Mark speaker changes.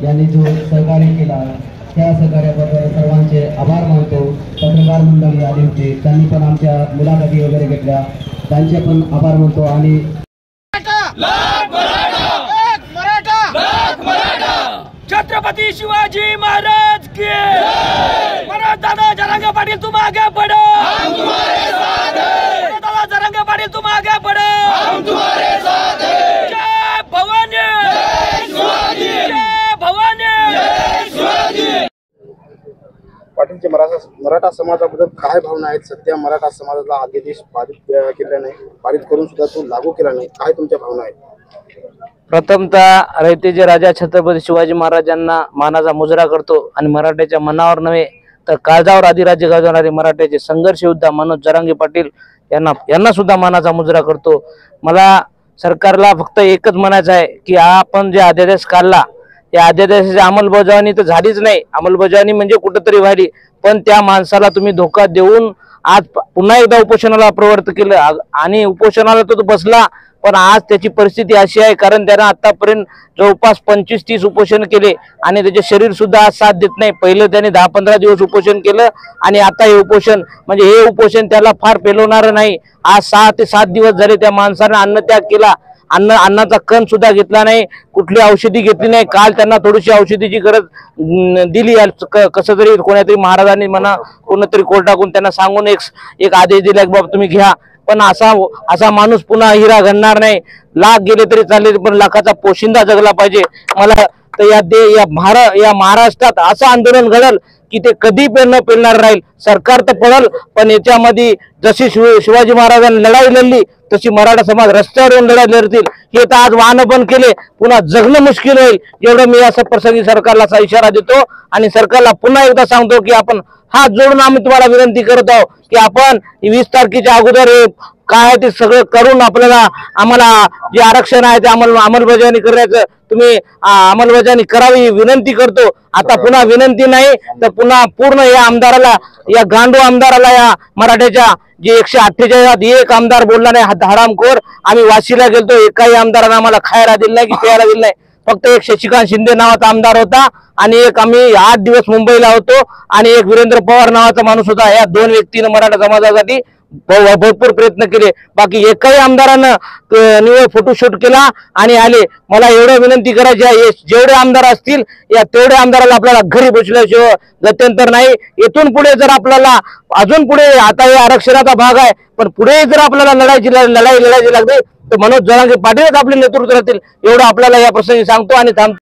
Speaker 1: यांनी जो सहकार्य केला त्या सहकार्याबद्दल सर्वांचे आभार मानतो। पत्रकार मंडळी आली होती, त्यांनी पण आमच्या मुलाखती वगैरे घेतल्या, त्यांचे पण आभार मानतो। आणि
Speaker 2: छत्रपति शिवाजी महाराज की दादा जरंगे पाटिल तुम आगे बढ़ो, हम तुम्हारे साथ हैं। दादा जरंगे पाटिल तुम आगे बढ़ो, हम तुम्हारे साथ हैं। जय भवानी, जय शिवाजी, जय भवानी, जय शिवाजी।
Speaker 3: पाटीलचे मराठा समाजाबद्दल काय भावना आहेत? सध्या मराठा समाजाला अध्यादेश पारित केला नाही, पारित करून सुद्धा तो लागू केला नाही, काय तुमच्या भावना आहेत?
Speaker 4: प्रथमतः रयतेचे राजा छत्रपती शिवाजी महाराजांना मानाचा मुजरा करतो आणि मराठ्याच्या मनावर नव्हे तर काळजावर अधिराज्य गाजवणारे मराठ्याचे संघर्ष योद्धा मनोज जरांगे पाटील यांना सुद्धा मानाचा मुजरा करतो। मला सरकारला फक्त एकच म्हणायचं आहे की आपण जे अध्यादेश काढला त्या अध्यादेशाची अंमलबजावणी तर झालीच नाही, अंमलबजावणी म्हणजे कुठेतरी व्हायली, पण त्या माणसाला तुम्ही धोका देऊन आज पुन्हा एकदा उपोषणाला प्रवृत्त केलं आणि उपोषणाला तो बसला। पण आज त्याची परिस्थिती अशी आहे कारण त्यानं आतापर्यंत जवळपास 25-30 उपोषण केले आणि त्याचे शरीर सुद्धा आज साथ देत नाही। पहिलं त्याने 10-15 दिवस उपोषण केलं आणि आता हे उपोषण म्हणजे हे उपोषण त्याला फार पेलवणार नाही। आज 6 ते 7 दिवस झाले त्या माणसाने अन्नत्याग केला, अन्नाचा कण सुद्धा घेतला नाही, कुठली औषधी घेतली नाही। काल त्यांना थोडीशी औषधीची गरज दिली, कसं तरी कोणातरी महाराजांनी म्हणा कोणतरी कोर्टाकडून त्यांना सांगून एक आदेश दिला की बाबा तुम्ही घ्या, पण असा माणूस पुन्हा हिरा घडणार नाही। लाख गेले तरी चालेल पण लाखाचा पोशिंदा जगला पाहिजे। मला तर या महाराष्ट्रात असं आंदोलन घडल की ते कधी न पेलणार राहील। सरकार तर पडल पण याच्यामध्ये जशी शिवाजी महाराजांनी लढाई लढली तशी मराठा समाज रस्त्यावर येऊन लढाई लढतील। हे तर आज वाहन बंद केले, पुन्हा जगणं मुश्किल होईल। एवढं मी असं प्रसंगी सरकारला असा इशारा देतो आणि सरकारला पुन्हा एकदा सांगतो की आपण हात जोडून आम्ही तुम्हाला विनंती करत आहोत की आपण 20 तारखेच्या अगोदर काय ते सगळं करून आम्हाला जे आरक्षण आहे ते अंमलबजावणी करण्याचं तुम्ही अंमलबजावणी करावी विनंती करतो। आता पुन्हा विनंती नाही तर पुन्हा पूर्ण या आमदाराला, या गांडू आमदाराला, या मराठ्याच्या जे 148 एक आमदार बोलला नाही हरामखोर। आम्ही वाशीला गेलतो, एकाही आमदाराने आम्हाला खायला दिलं नाही की प्यायला दिलं नाही। फक्त एक शशिकांत शिंदे नावाचा आमदार होता आणि एक आम्ही 8 दिवस मुंबईला होतो आणि एक वीरेंद्र पवार नावाचा माणूस होता। या 2 व्यक्तीने मराठा समाजासाठी भरपूर प्रयत्न केले, बाकी एकही आमदारानं निवड फोटोशूट केला आणि आले। मला एवढं विनंती करायची आहे जेवढे आमदार असतील या तेवढे आमदाराला आपल्याला घरी बसल्याशिवाय गत्यंतर नाही। इथून पुढे जर आपल्याला अजून पुढे आता हे आरक्षणाचा भाग आहे पण पुढे जर आपल्याला लढाई लढायची लागली तर मनोज जरांगे पाटीलच आपले नेतृत्व राहतील, एवढं आपल्याला या प्रसंगी सांगतो आणि थांबतो।